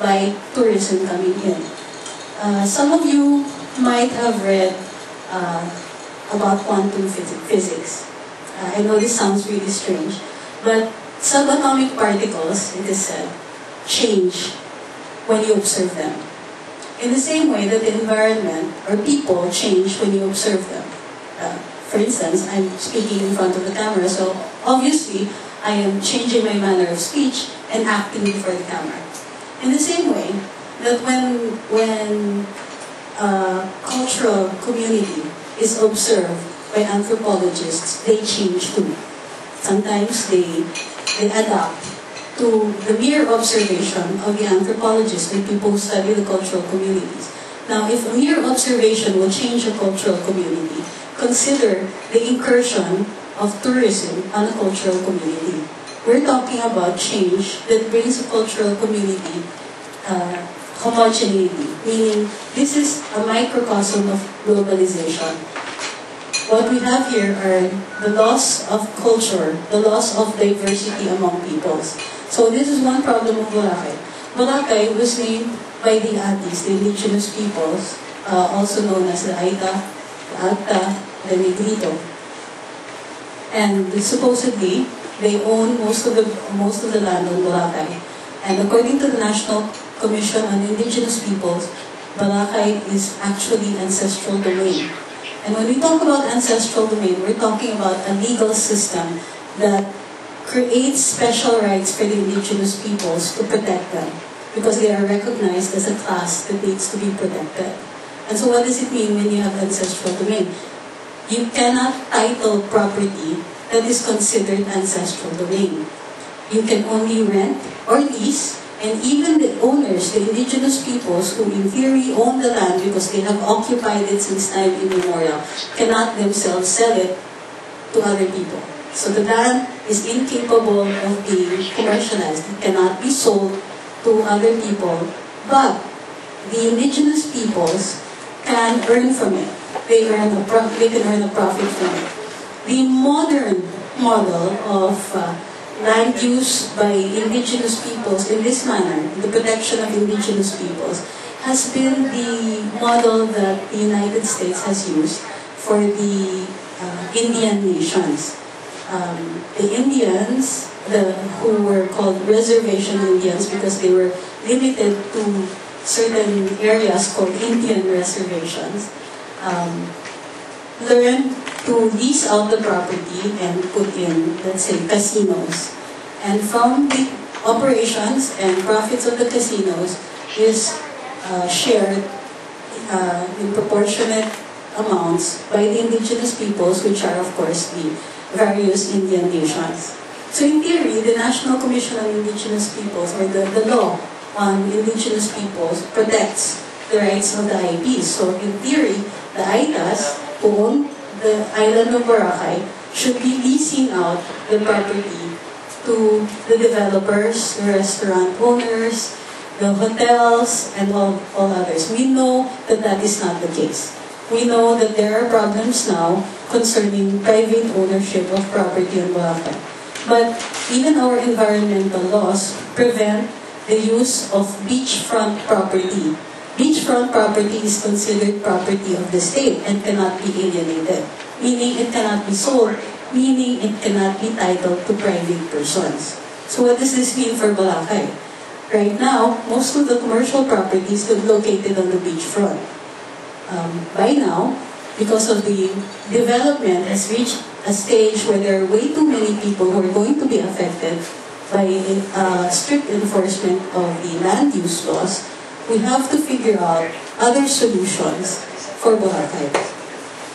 by tourism coming in. Some of you might have read about quantum physics. I know this sounds really strange, but subatomic particles, it is said, change when you observe them. In the same way that the environment or people change when you observe them. For instance, I'm speaking in front of the camera, so obviously I am changing my manner of speech and acting before the camera. In the same way that when a cultural community is observed by anthropologists, they change too. Sometimes they adapt to the mere observation of the anthropologists and people who study the cultural communities. Now, if a mere observation will change a cultural community, consider the incursion of tourism on a cultural community. We're talking about change that brings a cultural community homogeneity, meaning this is a microcosm of globalization. What we have here are the loss of culture, the loss of diversity among peoples. So this is one problem of Boracay. Boracay was named by the Atis, the indigenous peoples, also known as the Aita, the Agta, the Negrito. And supposedly, they own most of the land on Boracay. And according to the National Commission on Indigenous Peoples, Boracay is actually ancestral domain. And when we talk about ancestral domain, we're talking about a legal system that creates special rights for the indigenous peoples to protect them because they are recognized as a class that needs to be protected. And so what does it mean when you have ancestral domain? You cannot title property that is considered ancestral domain. You can only rent or lease, and even the owners, the indigenous peoples who in theory own the land because they have occupied it since time immemorial, cannot themselves sell it to other people. So the land is incapable of being commercialized. It cannot be sold to other people, but the indigenous peoples can earn from it. They can earn a profit from it. The modern model of land use by indigenous peoples in this manner, the protection of indigenous peoples, has been the model that the United States has used for the Indian nations. The Indians, who were called reservation Indians because they were limited to certain areas called Indian reservations, learned to lease out the property and put in, let's say, casinos. And from the operations and profits of the casinos is shared in proportionate amounts by the indigenous peoples, which are, of course, the various Indian nations. So in theory, the National Commission on Indigenous Peoples, or the law on indigenous peoples, protects the rights of the IPs. So in theory, the Aitas who own the island of Boracay should be leasing out the property to the developers, the restaurant owners, the hotels, and all others. We know that that is not the case. We know that there are problems now concerning private ownership of property in Boracay. But even our environmental laws prevent the use of beachfront property. Beachfront property is considered property of the state and cannot be alienated, meaning it cannot be sold, meaning it cannot be titled to private persons. So what does this mean for Boracay? Right now, most of the commercial properties are located on the beachfront. By now, because of the development has reached a stage where there are way too many people who are going to be affected by strict enforcement of the land use laws, we have to figure out other solutions for Boracay.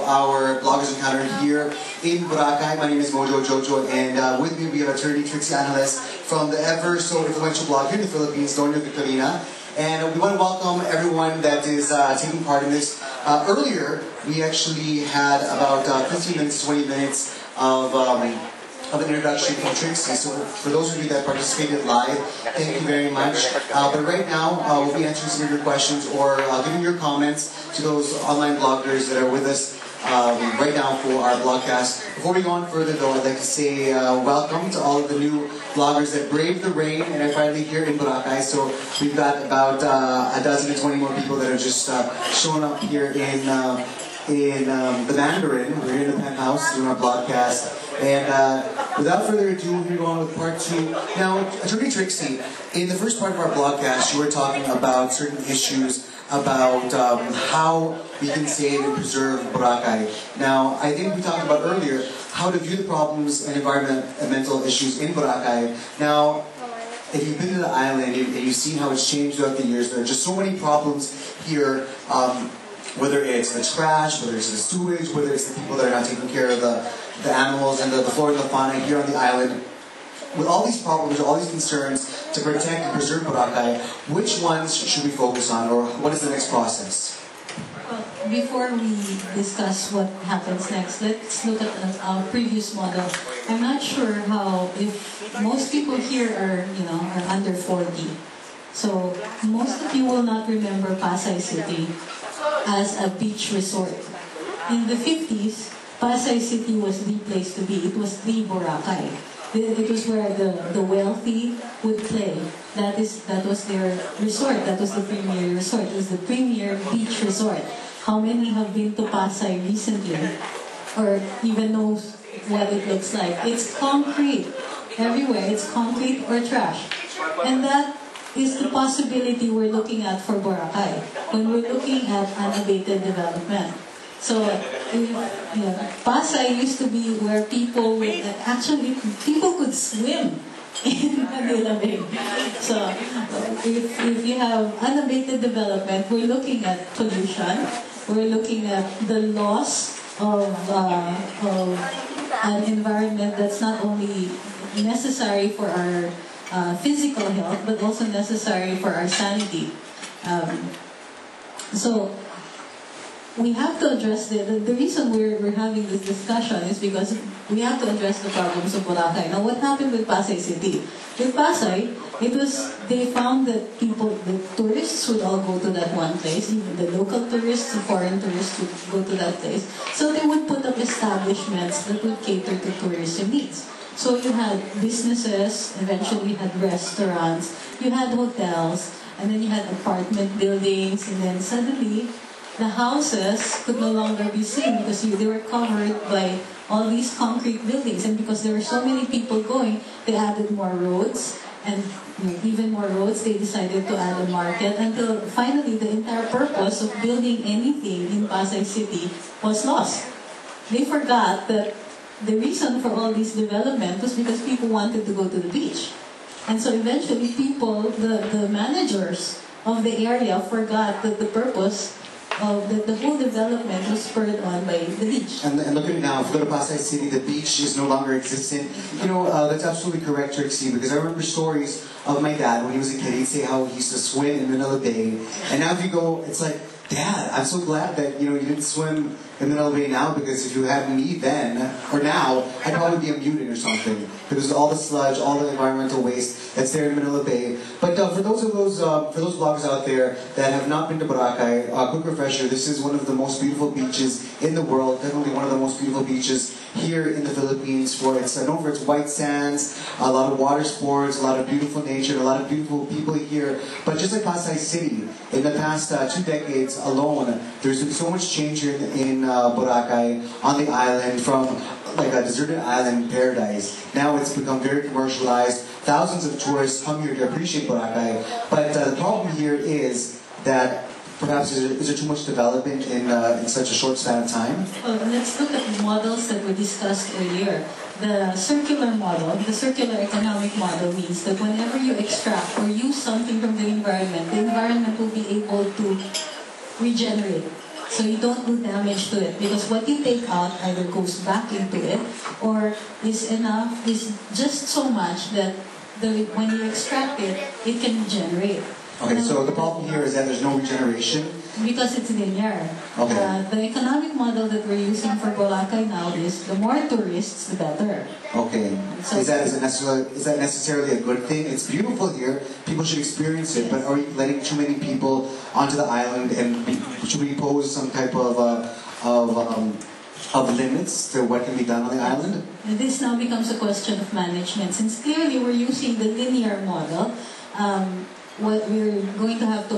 Our bloggers encounter here in Boracay. My name is Mojo Jojo, and with me we have attorney Trixie Angeles from the ever so influential blog here in the Philippines, Doña Victorina. And we want to welcome everyone that is taking part in this. Earlier, we actually had about 15 minutes, 20 minutes of an introduction from Trixie. So for those of you that participated live, thank you very much. But right now, we'll be answering some of your questions or giving your comments to those online bloggers that are with us right now for our vlogcast. Before we go on further though, I'd like to say welcome to all of the new vloggers that braved the rain and are finally here in Boracay. So we've got about a dozen to 20 more people that are just showing up here in the Mandarin. We're here in the penthouse doing our vlogcast. And without further ado, we're going on with part 2. Now, Attorney Trixie, in the first part of our vlogcast, you were talking about certain issues about how we can save and preserve Boracay. Now, I think we talked about earlier how to view the problems and environmental issues in Boracay. Now, if you've been to the island and you've seen how it's changed throughout the years, there are just so many problems here. Whether it's the trash, whether it's the sewage, whether it's the people that are not taking care of the animals and the flora and the fauna here on the island. With all these problems, all these concerns to protect and preserve Boracay, which ones should we focus on, or what is the next process? Well, before we discuss what happens next, let's look at our previous model. I'm not sure if most people here are under 40. So most of you will not remember Pasay City as a beach resort. In the 50s, Pasay City was the place to be. It was the Boracay. It was where the wealthy would play. That was their resort. That was the premier resort. It was the premier beach resort. How many have been to Pasay recently? Or even knows what it looks like? It's concrete. Everywhere, it's concrete or trash. And that is the possibility we're looking at for Boracay when we're looking at unabated development. So, Pasay used to be where people could swim in Manila Bay. So, if you have unabated development, we're looking at pollution. We're looking at the loss of an environment that's not only necessary for our physical health, but also necessary for our sanity. So we have to address the reason we're having this discussion is because we have to address the problems of Boracay. Now, what happened with Pasay City? With Pasay, they found that the tourists would all go to that one place, even the local tourists, the foreign tourists would go to that place. So they would put up establishments that would cater to tourism needs. So you had businesses, eventually you had restaurants, you had hotels, and then you had apartment buildings, and then suddenly the houses could no longer be seen because they were covered by all these concrete buildings. And because there were so many people going, they added more roads, and even more roads, they decided to add a market, until finally the entire purpose of building anything in Pasay City was lost. They forgot that the reason for all this development was because people wanted to go to the beach. And so eventually the managers of the area forgot that the purpose of the whole development was spurred on by the beach. And look at it now, if you go to Pasay City, the beach is no longer existent. That's absolutely correct, Trixie, because I remember stories of my dad when he was a kid. He'd say how he used to swim in Manila Bay. And now if you go, it's like, Dad, I'm so glad that you didn't swim in Manila Bay now, because if you had me then or now, I'd probably be a mutant or something, because of all the sludge, all the environmental waste that's there in Manila Bay. But for those vloggers out there that have not been to Boracay, quick refresher: this is one of the most beautiful beaches in the world. Definitely one of the most beautiful beaches here in the Philippines. It's known for its white sands, a lot of water sports, a lot of beautiful nature, a lot of beautiful people here. But just like Pasay City, in the past 2 decades alone, there's been so much change here in Boracay, on the island, from like a deserted island paradise. Now it's become very commercialized. Thousands of tourists come here to appreciate Boracay. But the problem here is that perhaps is there too much development in such a short span of time? Well, let's look at the models that we discussed earlier. The circular model, the circular economic model, means that whenever you extract or use something from the environment will be able to regenerate. So you don't do damage to it, because what you take out either goes back into it or is just so much that when you extract it, it can regenerate. Okay, so the problem here is that there's no regeneration? Because it's linear. Okay. The economic model that we're using for Boracay now is the more tourists, the better. Okay. So, is that necessarily a good thing? It's beautiful here. People should experience it. But are we letting too many people onto the island, and should we pose some type of of limits to what can be done on the island? And this now becomes a question of management. Since clearly we're using the linear model, what we're going to have to